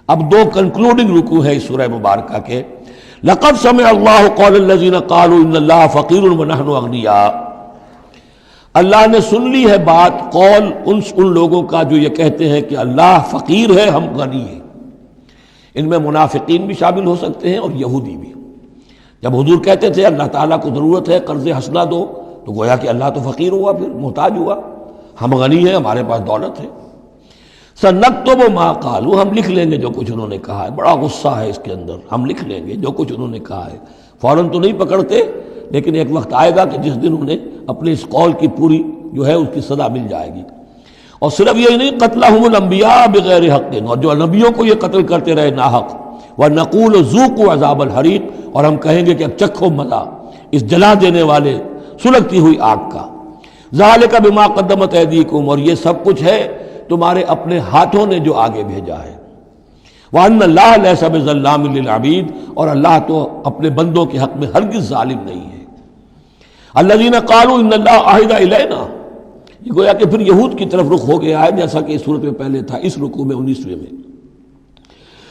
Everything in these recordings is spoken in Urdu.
اب دو کنکلوڈنگ رکوع ہے اس سورہ مبارکہ کے. لقد سمع اللہ قول الذین قالوا ان اللہ فقیر ونحن اغنیاء. اللہ نے سن لی ہے بات، قول ان لوگوں کا جو یہ کہتے ہیں کہ اللہ فقیر ہے ہم غنی ہیں. ان میں منافقین بھی شامل ہو سکتے ہیں اور یہودی بھی. جب حضور کہتے تھے اللہ تعالیٰ کو ضرورت ہے قرض حسنہ دو، تو گویا کہ اللہ تو فقیر ہوا، پھر محتاج ہوا. ہم غنی ہیں، ہمارے پاس دولت ہے. سنکتب ما قالوا، ہم لکھ لیں گے جو کچھ انہوں نے کہا ہے. بڑا غصہ ہے اس کے اندر. ہم لکھ لیں گے جو کچھ انہوں نے کہا ہے. فوراً تو نہیں پکڑتے، لیکن ایک وقت آئے گا کہ جس دن انہیں اپنے اس قول کی پوری جو ہے اس کی سزا مل جائے گی. اور صرف یہی نہیں، قتلہم الانبیاء بغیر حق، اور جو نبیوں کو یہ قتل کرتے رہے ناحق. وَنَقُولُ ذُوقُوا عَذَابَ الْحَرِيقِ، اور ہم کہیں گے کہ اب چکھو مزہ اس جلا دینے والے سلگتی ہوئی آگ کا. ذَلِكَ بِمَا قَدَّمَتْ أَيْدِيكُمْ، اور یہ سب کچھ ہے تمہارے اپنے ہاتھوں نے جو آگے بھیجا ہے. وَأَنَّ اللَّهَ لَيْسَ بِظَلَّامٍ لِّلْعَبِيدِ، اور اللہ تو اپنے بندوں کے حق میں ہرگز ظالم نہیں ہے. الَّذِينَ قَالُوا إِنَّ اللَّهَ عَهِدَ إِلَيْنَا، یہ گویا کہ پھر یہود کی طرف رخ ہو گیا ہے، جیسا کہ اس صورت میں پہلے تھا اس رکوع میں 19ویں میں.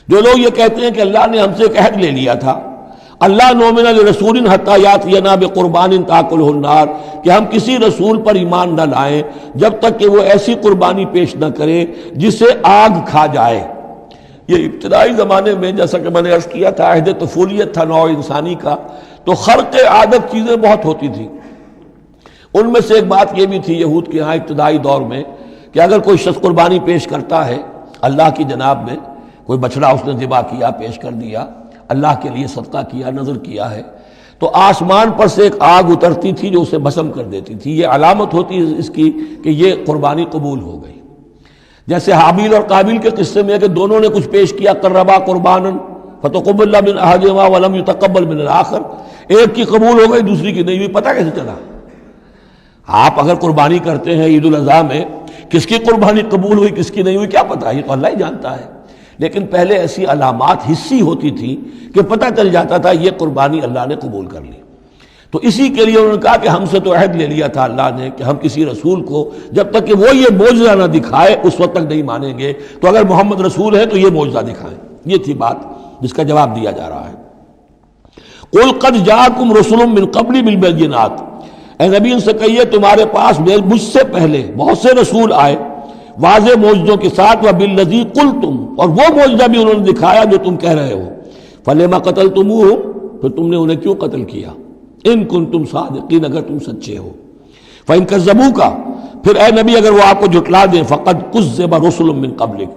جو لوگ یہ کہتے ہیں کہ اللہ نے ہم سے ایک عہد لے لیا تھا، اللہ نؤمن لرسول حتی یاتینا بقربان تاکلہ النار، کہ ہم کسی رسول پر ایمان نہ لائیں جب تک کہ وہ ایسی قربانی پیش نہ کرے جسے آگ کھا جائے. یہ ابتدائی زمانے میں جیسا کہ میں نے عرض کیا تھا عہد طفولیت تھا نوع انسانی کا، تو خرق عادت چیزیں بہت ہوتی تھی. ان میں سے ایک بات یہ بھی تھی یہود کے ہاں ابتدائی دور میں کہ اگر کوئی شخص قربانی پیش کرتا ہے اللہ کی جناب میں، کوئی بچڑا اس نے ذبح کیا، پیش کر دیا، اللہ کے لیے صدقہ کیا، نذر کیا ہے، تو آسمان پر سے ایک آگ اترتی تھی جو اسے بھسم کر دیتی تھی. یہ علامت ہوتی ہے اس کی کہ یہ قربانی قبول ہو گئی. جیسے حابیل اور قابیل کے قصے میں ہے کہ دونوں نے کچھ پیش کیا، قربا قربانا فتقبل من احدہما ولم یتقبل من الآخر، ایک کی قبول ہو گئی دوسری کی نہیں ہوئی. پتہ کیسے چلا؟ آپ اگر قربانی کرتے ہیں عید الاضحیٰ میں، کس کی قربانی قبول ہوئی کس کی نہیں ہوئی کیا پتہ، یہ تو اللہ ہی جانتا ہے. لیکن پہلے ایسی علامات حسی ہوتی تھی کہ پتہ چل جاتا تھا یہ قربانی اللہ نے قبول کر لی. تو اسی کے لیے انہوں نے کہا کہ ہم سے تو عہد لے لیا تھا اللہ نے کہ ہم کسی رسول کو جب تک کہ وہ یہ معجزہ نہ دکھائے اس وقت تک نہیں مانیں گے. تو اگر محمد رسول ہے تو یہ معجزہ دکھائیں. یہ تھی بات جس کا جواب دیا جا رہا ہے. قُلْ قَدْ جَاءَكُمْ رُسُلٌ مِّن قَبْلِ بِالْبَيِّنَاتِ، اے نبی ان سے کہیے تمہارے پاس مجھ سے پہلے بہت سے رسول آئے واضح معجزوں کے ساتھ، وَبِالَّذِي قُلْتُمْ، اور وہ معجزہ بھی انہوں نے دکھایا جو تم کہہ رہے ہو. فَلِمَ قَتَلْتُمُوهُمْ، پھر تم نے انہیں کیوں قتل کیا؟ ان کنتم صادقین، اگر تم سچے ہو. فَإِن كَذَّبُوكَ، پھر اے نبی اگر وہ آپ کو جھٹلا دیں، فَقَدْ كُذِّبَ رُسُلٌ مِّن قَبْلِكَ،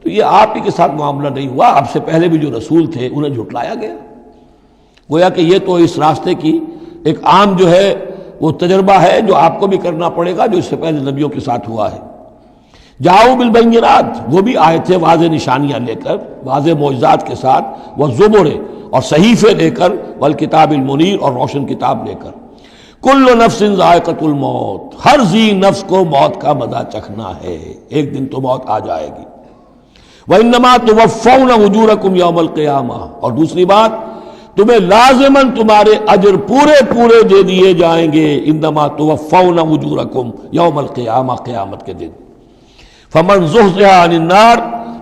تو یہ آپ ہی کے ساتھ معاملہ نہیں ہوا، آپ سے پہلے بھی جو رسول تھے انہیں جھٹلایا گیا. گویا کہ یہ تو اس راستے کی ایک عام جو ہے وہ تجربہ ہے جو آپ کو بھی کرنا پڑے گا جو اس سے پہلے نبیوں کے ساتھ ہوا ہے. جاؤ بالبینات، وہ بھی آئے تھے واضح نشانیاں لے کر، واضح معجزات کے ساتھ، والزبر، اور صحیفے لے کر، والکتاب المنیر، اور روشن کتاب لے کر. کل نفس ذائقۃ الموت، ہر ذی نفس کو موت کا مزہ چکھنا ہے، ایک دن تو موت آ جائے گی. وانما توفون اجورکم یوم القیامہ، اور دوسری بات تمہیں لازماً تمہارے اجر پورے پورے دے دیے جائیں گے. انما توفون اجورکم یوم القیامہ، قیامت کے دن. فمن زحزح عن النار،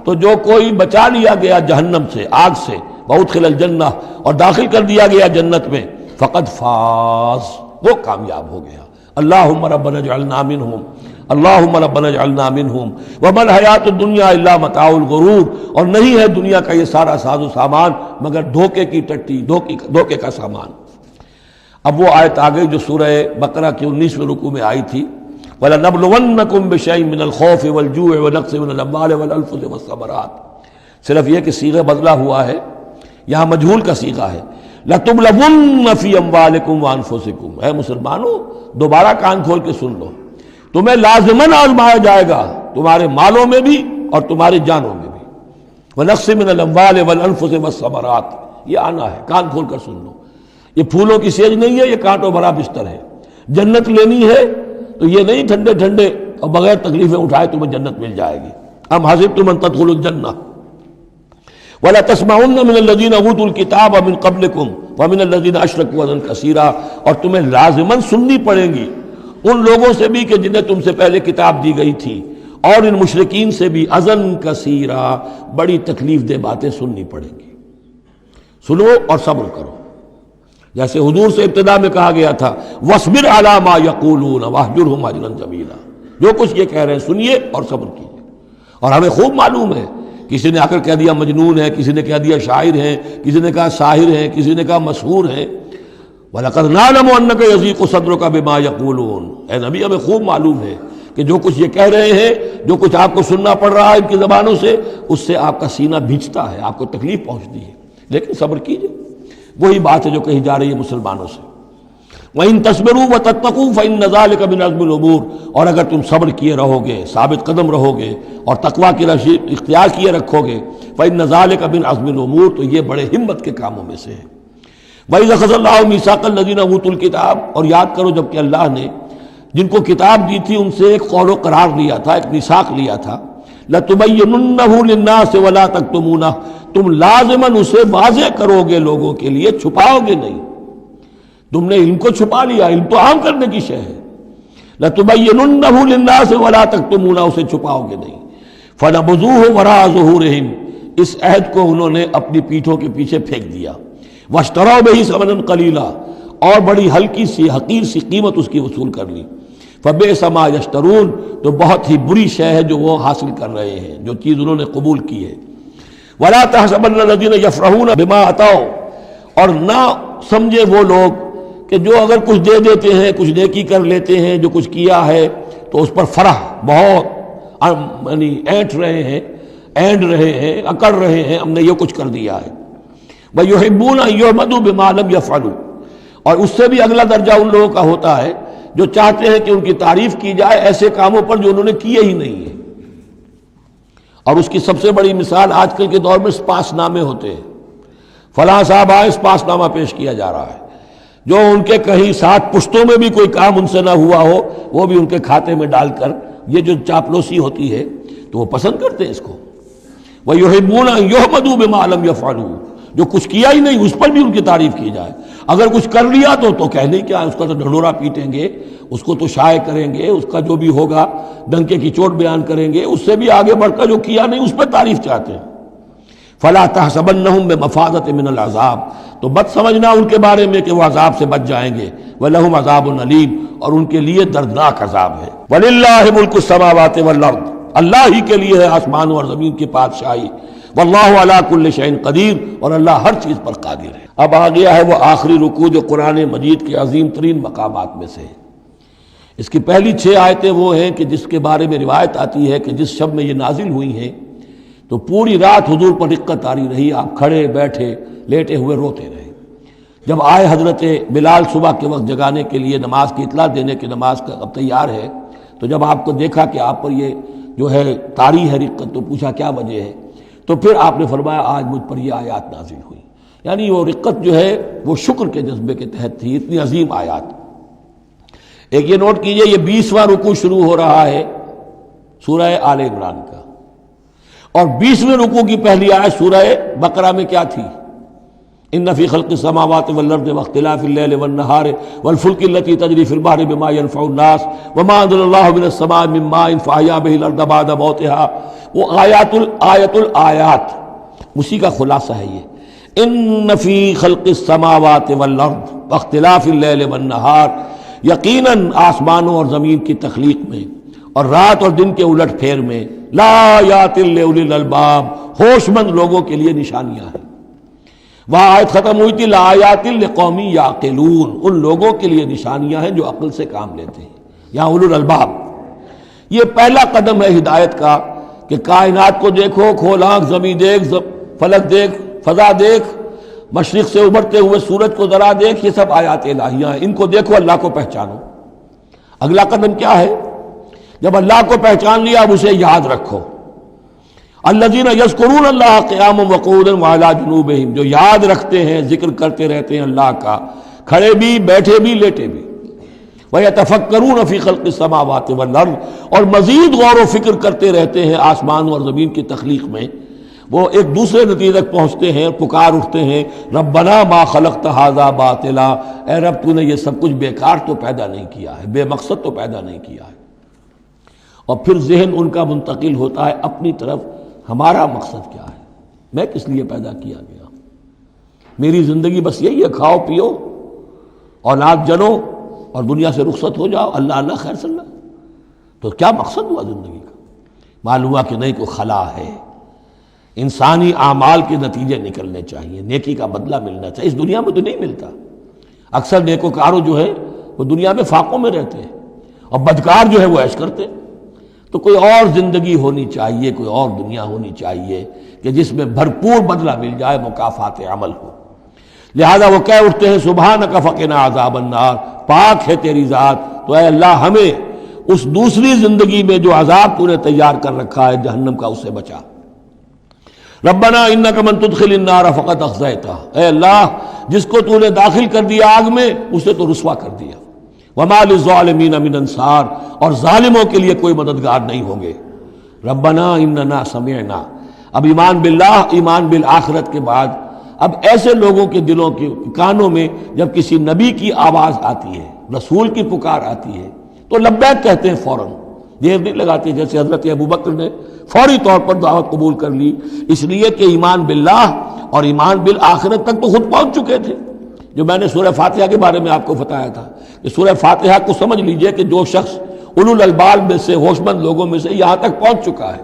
تو جو کوئی بچا لیا گیا جہنم سے، آگ سے، وادخل الجنہ، اور داخل کر دیا گیا جنت میں، فقد فاز، وہ کامیاب ہو گیا. اللہم ربنا اجعلنا منہم، اللہم ربنا اجعلنا منہم، وما الحیات الدنیا الا متاع الغرور، اور نہیں ہے دنیا کا یہ سارا ساز و سامان مگر دھوکے کی ٹٹی، دھوکے کا سامان. اب وہ آیت آ گئی جو سورہ بقرہ کے 19ویں رکوع میں آئی تھی، وَلَنَبْلُوَنَّكُمْ بِشَيْءٍ مِّنَ الْخَوْفِ وَالْجُوعِ وَنَقْصٍ مِّنَ الْأَمْوَالِ وَالْأَنفُسِ وَالثَّمَرَاتِ. صرف یہ کہ صیغہ بدلہ ہوا ہے، یہاں مجہول کا صیغہ ہے. لَتُبْلَوُنَّ فِي أَمْوَالِكُمْ وَأَنفُسِكُمْ، اے مسلمانوں دوبارہ کان کھول کے سن لو، تمہیں لازماً آزمایا جائے گا تمہارے مالوں میں بھی اور تمہاری جانوں میں بھی. وَنَقْصٍ مِّنَ الْأَمْوَالِ وَالْأَنفُسِ وَالثَّمَرَاتِ، یہ آنا ہے، کان کھول کر سن لو. یہ پھولوں کی سیج نہیں ہے، یہ کانٹوں بھرا بستر ہے. جنت لینی ہے تو یہ نہیں ٹھنڈے ٹھنڈے اور بغیر تکلیفیں اٹھائے تمہیں جنت مل جائے گی. ام حسبتم ان تدخلوا الجنہ ولا تسمعن من الذین اوتوا الکتاب من قبلکم ومن الذین اشرکوا اذى کثیرا، اور تمہیں لازماً سننی پڑیں گی ان لوگوں سے بھی کہ جنہیں تم سے پہلے کتاب دی گئی تھی، اور ان مشرکین سے بھی اذن کثیرا، بڑی تکلیف دہ باتیں سننی پڑیں گی۔ سنو اور صبر کرو، جیسے حضور سے ابتدا میں کہا گیا تھا وَاصْبِرْ عَلَىٰ مَا يَقُولُونَ وَاهْجُرْهُمْ هَجْرًا جَمِيلًا، جو کچھ یہ کہہ رہے ہیں سنیے اور صبر کیجیے۔ اور ہمیں خوب معلوم ہے، کسی نے آ کر کہہ دیا مجنون ہے، کسی نے کہہ دیا شاعر ہے، کسی نے کہا ساحر ہے، کسی نے کہا مسحور ہے۔ وَلَقَدْ نَعْلَمُ أَنَّكَ يَضِيقُ صَدْرُكَ بِمَا يَقُولُونَ، اے نبی ہمیں خوب معلوم ہے کہ جو کچھ یہ کہہ رہے ہیں، جو کچھ آپ کو سننا پڑ رہا ہے ان کی زبانوں سے، اس سے آپ کا سینہ بھیجتا ہے، آپ کو تکلیف پہنچتی ہے، لیکن صبر کیجیے۔ وہی بات ہے جو کہی جا رہی ہے مسلمانوں سے، وَإِن تَصْبِرُوا وَتَتَّقُوا فَإِنَّ ذَلِكَ مِنْ عَزْمِ الْأُمُورِ، اور اگر تم صبر کیے رہو گے، ثابت قدم رہو گے اور تقویٰ کی راہ اختیار کیے رکھو گے، فَإِنَّ ذَلِكَ مِنْ عَزْمِ الْأُمُورِ، تو یہ بڑے ہمت کے کاموں میں سے ہے۔ وَإِذْ أَخَذَ اللَّهُ مِيثَاقَ الَّذِينَ أُوتُوا الْكِتَابَ، اور یاد کرو جب کہ اللہ نے جن کو کتاب دی تھی ان سے ایک قول و قرار لیا تھا، ایک میثاق لیا تھا، لَتُبَيِّنُنَّهُ لِلنَّاسِ وَلَا تَكْتُمُونَهُ، تم لازماً اسے واضح کرو گے لوگوں کے لیے، چھپاؤ گے نہیں۔ تم نے علم کو چھپا لیا، علم تو عام کرنے کی شے ہے۔ لَتُبَيِّنُنَّهُ لِلنَّاسِ وَلَا تَكْتُمُونَهُ، اسے چھپاؤ گے نہیں۔ فَنَبَذُوهُ وَرَاءَ ظُهُورِهِمْ، اس عہد کو انہوں نے اپنی پیٹھوں کے پیچھے پھینک دیا۔ وَاشْتَرَوْا بِهِ ثَمَنًا قَلِيلًا، اور بڑی ہلکی سی حقیر سی قیمت اس کی وصول کر لی۔ فَبِئْسَ مَا يَشْتَرُونَ، تو بہت ہی بری شے ہے جو وہ حاصل کر رہے ہیں، جو چیز انہوں نے قبول کی ہے۔ وَلَا تَحْسَبَنَّ الَّذِينَ يَفْرَحُونَ بِمَا أَتَوْا، اور نہ سمجھے وہ لوگ کہ جو اگر کچھ دے دیتے ہیں، کچھ نیکی کر لیتے ہیں، جو کچھ کیا ہے تو اس پر فرح بہت یعنی اینٹ رہے ہیں، اینڈ رہے ہیں، اکڑ رہے ہیں، ہم نے یہ کچھ کر دیا ہے۔ وَيُحِبُّونَ أَن يُحْمَدُوا بِمَا لَمْ يَفْعَلُوا، اور اس سے بھی اگلا درجہ ان لوگوں کا ہوتا ہے جو چاہتے ہیں کہ ان کی تعریف کی جائے ایسے کاموں پر جو انہوں نے کیے ہی نہیں ہیں۔ اور اس کی سب سے بڑی مثال آج کل کے دور میں سپاس نامے ہوتے ہیں، فلاں صاحب آئے سپاس نامہ پیش کیا جا رہا ہے، جو ان کے کہیں 7 پشتوں میں بھی کوئی کام ان سے نہ ہوا ہو وہ بھی ان کے کھاتے میں ڈال کر، یہ جو چاپلوسی ہوتی ہے تو وہ پسند کرتے ہیں اس کو۔ وَيُحِبُّونَ أَن يُحْمَدُوا بِمَا لَمْ يَفْعَلُوا، جو کچھ کیا ہی نہیں اس پر بھی ان کی تعریف کی جائے، اگر کچھ کر لیا تو کہنے کیا، اس کا تو ڈھنڈورا پیٹیں گے، اس کو تو شائع کریں گے، اس کا جو بھی ہوگا ڈنکے کی چوٹ بیان کریں گے، اس سے بھی آگے بڑھ کر جو کیا نہیں اس پر تعریف چاہتے ہیں۔ فَلَا تَحْسَبَنَّهُمْ بِمَفَازَةٍ مِّنَ الْعَذَابِ، تو مت سمجھنا ان کے بارے میں کہ وہ عذاب سے بچ جائیں گے، وَلَهُمْ عَذَابٌ أَلِيمٌ، اور ان کے لیے دردناک عذاب ہے۔ وَلِلَّهِ مُلْكُ السَّمَاوَاتِ وَالْأَرْضِ، اللہ ہی کے لیے ہے آسمانوں اور زمین کی بادشاہی، واللہ علی کل شیء قدیر، اور اللہ ہر چیز پر قادر ہے۔ اب آ گیا ہے وہ آخری رکوع جو قرآن مجید کے عظیم ترین مقامات میں سے ہے۔ اس کی پہلی 6 آیتیں وہ ہیں کہ جس کے بارے میں روایت آتی ہے کہ جس شب میں یہ نازل ہوئی ہیں تو پوری رات حضور پر رقت آری رہی، آپ کھڑے بیٹھے لیٹے ہوئے روتے رہے۔ جب آئے حضرت بلال صبح کے وقت جگانے کے لیے نماز کی اطلاع دینے کی نماز کا اب تیار ہے، تو جب آپ کو دیکھا کہ آپ پر یہ جو ہے طاری ہے رقت، تو پوچھا کیا وجہ ہے، تو پھر آپ نے فرمایا آج مجھ پر یہ آیات نازل ہوئی۔ یعنی وہ رقت جو ہے وہ شکر کے جذبے کے تحت تھی، اتنی عظیم آیات۔ ایک یہ نوٹ کیجئے، یہ 20واں رکوع شروع ہو رہا ہے سورہ آل عمران کا، اور 20ویں رکوع کی پہلی آیت سورہ بقرہ میں کیا تھی؟ ان فی خلق السماوات والارض واختلاف اللیل والنہار والفلک التی تجری فی البحر بما ينفع الناس وما انزل اللہ من السماء من ماء فاحیا به الارض بعد موتها، وہ آیات الآیات، اسی کا خلاصہ ہے یہ۔ ان فی خلق السماوات والارض واختلاف اللیل والنہار، یقیناً آسمانوں اور زمین کی تخلیق میں اور رات اور دن کے الٹ پھیر میں، لآیات لأولی الالباب، ہوش مند لوگوں کے لیے نشانیاں ہیں۔ وہاں آیت ختم ہوئی تھی لآیات لقوم یعقلون، ان لوگوں کے لیے نشانیاں ہیں جو عقل سے کام لیتے ہیں، یہاں اولو الالباب۔ یہ پہلا قدم ہے ہدایت کا کہ کائنات کو دیکھو، کھول آنکھ، زمین دیکھ، فلک دیکھ، فضا دیکھ، مشرق سے ابھرتے ہوئے سورج کو ذرا دیکھ، یہ سب آیات الہیہ ہیں، ان کو دیکھو، اللہ کو پہچانو۔ اگلا قدم کیا ہے؟ جب اللہ کو پہچان لیا اب اسے یاد رکھو۔ الذین یذکرون اللہ قیاما وقعودا وعلی جنوبہم، جو یاد رکھتے ہیں، ذکر کرتے رہتے ہیں اللہ کا، کھڑے بھی، بیٹھے بھی، لیٹے بھی۔ وَيَتَفَكَّرُونَ فِي خَلْقِ السَّمَاوَاتِ وَالْأَرْضِ، اور مزید غور و فکر کرتے رہتے ہیں آسمان اور زمین کی تخلیق میں۔ وہ ایک دوسرے نتیجے تک پہنچتے ہیں، پکار اٹھتے ہیں، ربنا ما خلقت ھذا باطلا، اے رب تو نے یہ سب کچھ بیکار تو پیدا نہیں کیا ہے، بے مقصد تو پیدا نہیں کیا ہے۔ اور پھر ذہن ان کا منتقل ہوتا ہے اپنی طرف، ہمارا مقصد کیا ہے، میں کس لیے پیدا کیا گیا، میری زندگی بس یہی ہے، کھاؤ پیو اولاد جنو اور دنیا سے رخصت ہو جاؤ، اللہ اللہ خیر صلی اللہ۔ تو کیا مقصد ہوا زندگی کا؟ معلوم ہوا کہ نہیں، کوئی خلا ہے، انسانی اعمال کے نتیجے نکلنے چاہیے، نیکی کا بدلہ ملنا چاہیے، اس دنیا میں تو نہیں ملتا۔ اکثر نیکوکاروں جو ہے وہ دنیا میں فاقوں میں رہتے ہیں اور بدکار جو ہے وہ عیش کرتے ہیں۔ تو کوئی اور زندگی ہونی چاہیے، کوئی اور دنیا ہونی چاہیے کہ جس میں بھرپور بدلہ مل جائے، مکافات عمل ہو۔ لہذا وہ کہہ اٹھتے ہیں سبحانک فقنا عذاب النار، پاک ہے تیری ذات، تو اے اللہ ہمیں اس دوسری زندگی میں جو عذاب تو نے تیار کر رکھا ہے جہنم کا، اس سے بچا۔ ربنا انک من تدخل النار فقد اخزیتہ، اے اللہ جس کو تو نے داخل کر دیا آگ میں اسے تو رسوا کر دیا۔ وما للظالمین من انصار، اور ظالموں کے لیے کوئی مددگار نہیں ہوں گے۔ ربنا اننا سمعنا، اب ایمان باللہ، ایمان بالآخرت کے بعد اب ایسے لوگوں کے دلوں کے کانوں میں جب کسی نبی کی آواز آتی ہے، رسول کی پکار آتی ہے تو لبیک کہتے ہیں فوراً، دیر نہیں لگاتے، جیسے حضرت ابوبکر نے فوری طور پر دعوت قبول کر لی، اس لیے کہ ایمان باللہ اور ایمان بالآخرت تک تو خود پہنچ چکے تھے۔ جو میں نے سورہ فاتحہ کے بارے میں آپ کو بتایا تھا کہ سورہ فاتحہ کو سمجھ لیجئے کہ جو شخص اولو الالباب میں سے، ہوش مند لوگوں میں سے یہاں تک پہنچ چکا ہے،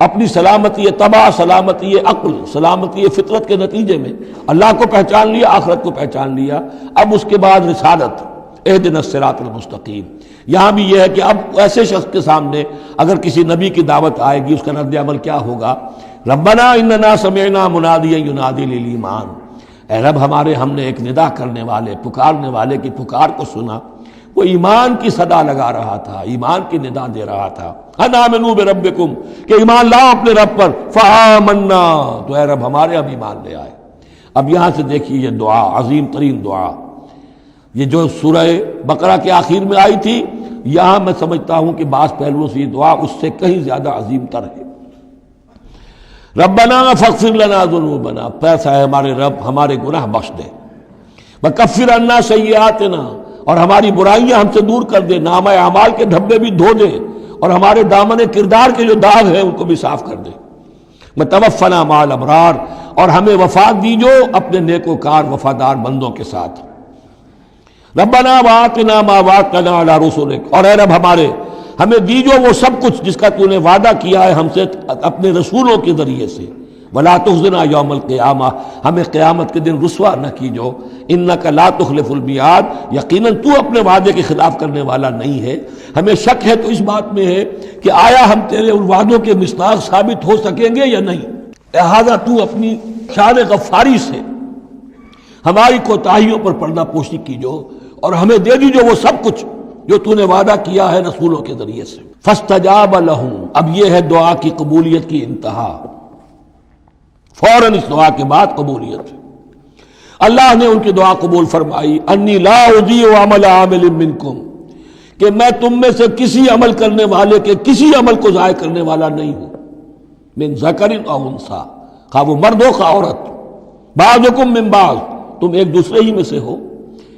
اپنی سلامتی طبع، سلامتی عقل، سلامتی فطرت کے نتیجے میں اللہ کو پہچان لیا، آخرت کو پہچان لیا، اب اس کے بعد رسالت، اہدنا الصراط المستقیم۔ یہاں بھی یہ ہے کہ اب ایسے شخص کے سامنے اگر کسی نبی کی دعوت آئے گی، اس کا رد عمل کیا ہوگا؟ ربنا اننا سمعنا منادیا ینادی للایمان، اے رب ہمارے، ہم نے ایک ندا کرنے والے، پکارنے والے کی پکار کو سنا، وہ ایمان کی صدا لگا رہا تھا، ایمان کی ندا دے رہا تھا، ان آمنوا بربکم، کہ ایمان لاؤ اپنے رب پر، فآمنا، تو اے رب ہمارے اب ایمان لے آئے۔ اب یہاں سے دیکھیے یہ دعا، عظیم ترین دعا، یہ جو سورہ بقرہ کے آخر میں آئی تھی، یہاں میں سمجھتا ہوں کہ بعض پہلوؤں سے یہ دعا اس سے کہیں زیادہ عظیم تر ہے۔ ربنا فاغفر لنا ذنوبنا، پیسہ ہے ہمارے رب ہمارے گناہ بخش دے، وکفر عنا سیئاتنا، اور ہماری برائیاں ہم سے دور کر دے، نامہ اعمال کے دھبے بھی دھو دے، اور ہمارے دامن کردار کے جو داغ ہیں ان کو بھی صاف کر دے، وتوفنا مع الابرار، اور ہمیں وفات دیجو اپنے نیکوکار وفادار بندوں کے ساتھ۔ ربنا وآتنا ما وعدتنا علی رسلک، اور اے رب ہمارے، ہمیں دیجو وہ سب کچھ جس کا تو نے وعدہ کیا ہے ہم سے اپنے رسولوں کے ذریعے سے، ولا تخزنا یوم القیامہ، ہمیں قیامت کے دن رسوا نہ کیجو، انک لا تخلف المیعاد، یقیناً تو اپنے وعدے کے خلاف کرنے والا نہیں ہے۔ ہمیں شک ہے تو اس بات میں ہے کہ آیا ہم تیرے ان وعدوں کے مصداق ثابت ہو سکیں گے یا نہیں، لہذا تو اپنی شان غفاری سے ہماری کوتاہیوں پر پردہ پوشی کیجو، اور ہمیں دے دیجو وہ سب کچھ جو تو نے وعدہ کیا ہے رسولوں کے ذریعے سے۔ فاستجاب لہم، اب یہ ہے دعا کی قبولیت کی انتہا، فوراً اس دعا کے بعد قبولیت، اللہ نے ان کی دعا قبول فرمائی، انی لا اضیع عمل عامل منکم، کہ میں تم میں سے کسی عمل کرنے والے کے کسی عمل کو ضائع کرنے والا نہیں ہوں، من ذکر او انثی، خواہ وہ مرد ہو خواہ عورت، بعضکم من بعض، تم ایک دوسرے ہی میں سے ہو،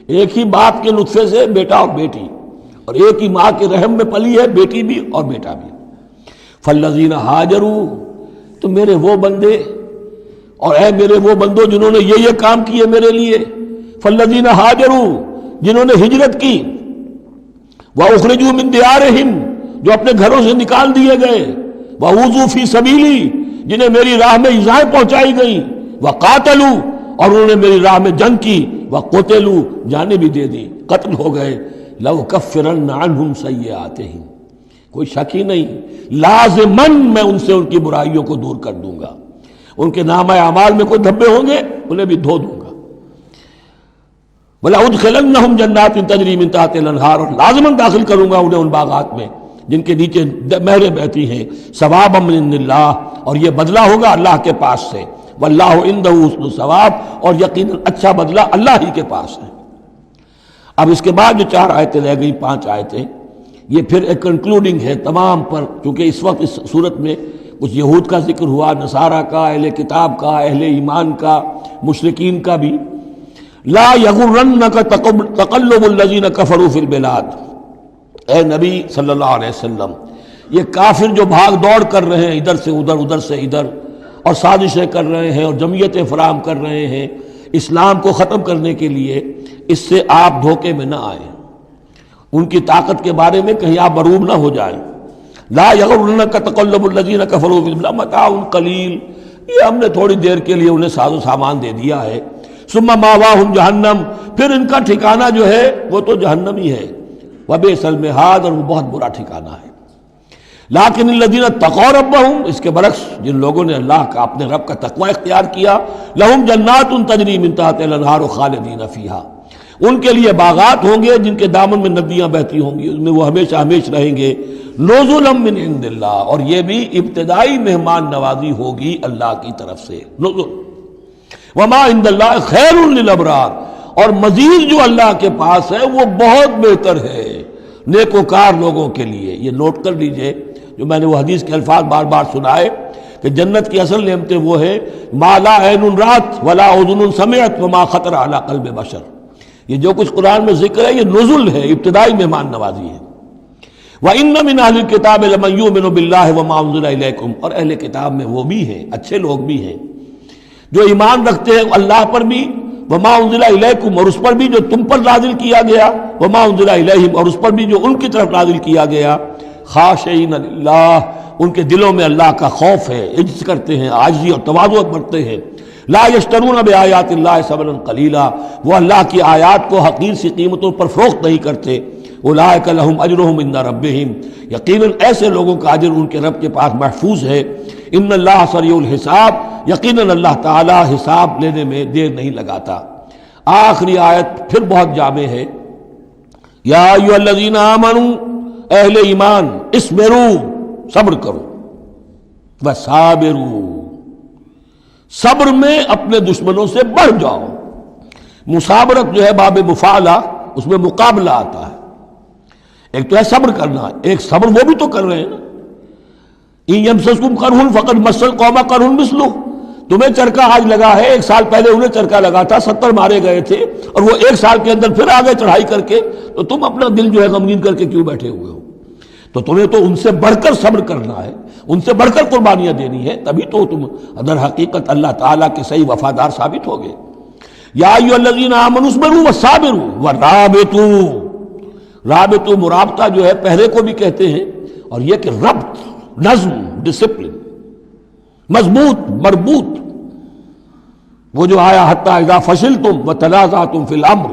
ایک ہی باپ کے نطفے سے بیٹا اور بیٹی، اور ایک ہی ماں کے رحم میں پلی ہے بیٹی بھی اور بیٹا بھی۔ فالذین ہاجروا، تو میرے وہ بندے، اور اے میرے وہ بندوں جنہوں نے یہ کام کیے میرے لیے، فالذین ہاجروا، جنہوں نے ہجرت کی، واخرجوا من دیارہم، جو اپنے گھروں سے نکال دیے گئے، واوذوا فی سبیلی، جنہیں میری راہ میں ایذائیں پہنچائی گئیں، وقاتلوا، اور انہوں نے میری راہ میں جنگ کی، وقتلوا، جانیں بھی دے دی، قتل ہو گئے، لأکفرن عنہم سیئاتہم، کوئی شک ہی نہیں، لازماً میں ان سے ان کی برائیوں کو دور کر دوں گا، ان کے نامہ اعمال میں کوئی دھبے ہوں گے انہیں بھی دھو دوں گا، وَلَأُدْخِلَنَّهُمْ جَنَّاتٍ تَجْرِي مِن تَحْتِهَا الْأَنْهَارُ، اور لازماً داخل کروں گا انہیں ان باغات میں جن کے نیچے نہریں بہتی ہیں، ثوابا من اللہ، اور یہ بدلہ ہوگا اللہ کے پاس سے، واللہ عنده حسن الثواب، اور یقیناً اچھا بدلہ اللہ ہی کے پاس ہے۔ اب اس کے بعد جو 4 آیتیں رہ گئی، 5 آیتیں، یہ پھر ایک کنکلوڈنگ ہے تمام پر، چونکہ اس وقت اس صورت میں کچھ یہود کا ذکر ہوا، نصارہ کا، اہل کتاب کا، اہل ایمان کا، مشرکین کا بھی۔ لا یغرنک تقلب الذین کفروا فی البلاد، اے نبی صلی اللہ علیہ وسلم، یہ کافر جو بھاگ دوڑ کر رہے ہیں ادھر سے ادھر ادھر سے ادھر اور سازشیں کر رہے ہیں اور جمعیتیں فراہم کر رہے ہیں اسلام کو ختم کرنے کے لیے، اس سے آپ دھوکے میں نہ آئیں، ان کی طاقت کے بارے میں کہیں آپ مروب نہ ہو جائیں۔ لا یغرنک تقلب الذین کفروا فی البلاد متاع قلیل، یہ ہم نے تھوڑی دیر کے لیے انہیں ساز و سامان دے دیا ہے، ثم ماواہم جہنم، پھر ان کا ٹھکانہ جو ہے وہ تو جہنم ہی ہے، وبئس المہاد، اور وہ بہت برا ٹھکانہ ہے۔ لیکن الذین اتقوا ربہم، اس کے برعکس جن لوگوں نے اللہ کا اپنے رب کا تقوی اختیار کیا، لہم جنات تجری من تحتہا الانہار خالدین فیہا، ان کے لیے باغات ہوں گے جن کے دامن میں ندیاں بہتی ہوں گی، اس میں وہ ہمیشہ ہمیش رہیں گے، نزلا من عند اللہ، اور یہ بھی ابتدائی مہمان نوازی ہوگی اللہ کی طرف سے، نزل، وما عند اللہ خیر للابرار، اور مزید جو اللہ کے پاس ہے وہ بہت بہتر ہے نیکوکار لوگوں کے لیے۔ یہ نوٹ کر لیجئے، جو میں نے وہ حدیث کے الفاظ بار بار سنائے کہ جنت کی اصل نعمتیں وہ ہے ما لا عین رات ولا اذن سمعت وما خطر علی قلب بشر، یہ جو کچھ قرآن میں ذکر ہے یہ نزل ہے، ابتدائی مہمان نوازی ہے۔ وَإِنَّ مِنْ أَهْلِ الْكِتَابِ لَمَن يُؤْمِنُ بِاللَّهِ وَمَا أُنزِلَ إِلَيْكُمْ، اور اہل کتاب میں وہ بھی ہیں، اچھے لوگ بھی ہیں جو ایمان رکھتے ہیں اللہ پر بھی، وما انزل الیکم، اور اس پر بھی جو تم پر نازل کیا گیا، وما انزل الیہم، اور اس پر بھی جو ان کی طرف نازل کیا گیا، خاشعین للہ، ان کے دلوں میں اللہ کا خوف ہے، عجز کرتے ہیں، عاجزی اور تواضع برتتے ہیں، لا یشترون بآیات اللہ ثمنا قلیلا، وہ اللہ کی آیات کو حقیر سی قیمتوں پر فروخت نہیں کرتے، اولئک لہم اجرہم عند ربہم، یقیناً ایسے لوگوں کا اجر ان کے رب کے پاس محفوظ ہے، ان اللہ سریع الحساب، یقیناً اللہ تعالی حساب لینے میں دیر نہیں لگاتا۔ آخری آیت پھر بہت جامع ہے، یا ایھا الذین آمنوا، اہل ایمان، اصبروا، صبر کرو، وصابروا، صبر میں اپنے دشمنوں سے بڑھ جاؤ۔ مصابرت جو ہے باب مفعلہ، اس میں مقابلہ آتا ہے، ایک تو ہے صبر کرنا، ایک صبر وہ بھی تو کر رہے ہیں نا، ان یمسسکم قرح فقد مس القوم قرح مثلہ، تمہیں چرکا آج لگا ہے، ایک سال پہلے انہیں چرکا لگا تھا، 70 مارے گئے تھے، اور وہ ایک سال کے اندر پھر آگے چڑھائی کر کے، تو تم اپنا دل جو ہے غمگین کر کے کیوں بیٹھے ہوئے ہو؟ تو تمہیں تو ان سے بڑھ کر صبر کرنا ہے، ان سے بڑھ کر قربانیاں دینی ہے، تبھی تو تم در حقیقت اللہ تعالیٰ کے صحیح وفادار ثابت ہوگے۔ یا ایھا الذین آمنوا اصبروا وصابروا ورابطوا، رابطوا مرابطہ جو ہے پہرے کو بھی کہتے ہیں، اور یہ کہ ربط، نظم، ڈسپلن، مضبوط، مربوط، وہ جو آیا حتی اذا فشلتم وتنازعتم فی الامر،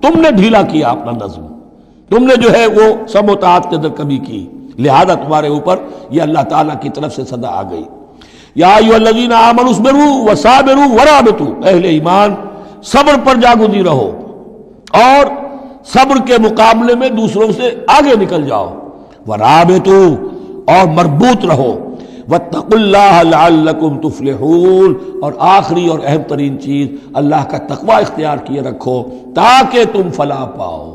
تم نے ڈھیلا کیا اپنا نظم، تم نے جو ہے وہ سم و طاعت کے اندر کمی کی، لہذا تمہارے اوپر یہ اللہ تعالیٰ کی طرف سے صدا آ گئی۔ یا ایھا الذین آمنوا اصبروا وصابروا ورابطوا، اہل ایمان صبر پر جاگزی رہو اور صبر کے مقابلے میں دوسروں سے آگے نکل جاؤ، ورابطوا، اور مربوط رہو، واتقوا اللہ لعلکم تفلحون، اور آخری اور اہم ترین چیز اللہ کا تقوی اختیار کیے رکھو تاکہ تم فلاح پاؤ۔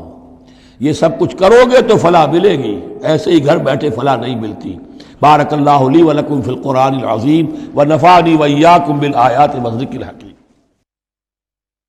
یہ سب کچھ کرو گے تو فلاح ملے گی، ایسے ہی گھر بیٹھے فلاح نہیں ملتی۔ بارک اللہ لی ولکم فی القرآن العظیم ونفعنی وإیاکم بالآیات والذکر الحکیم۔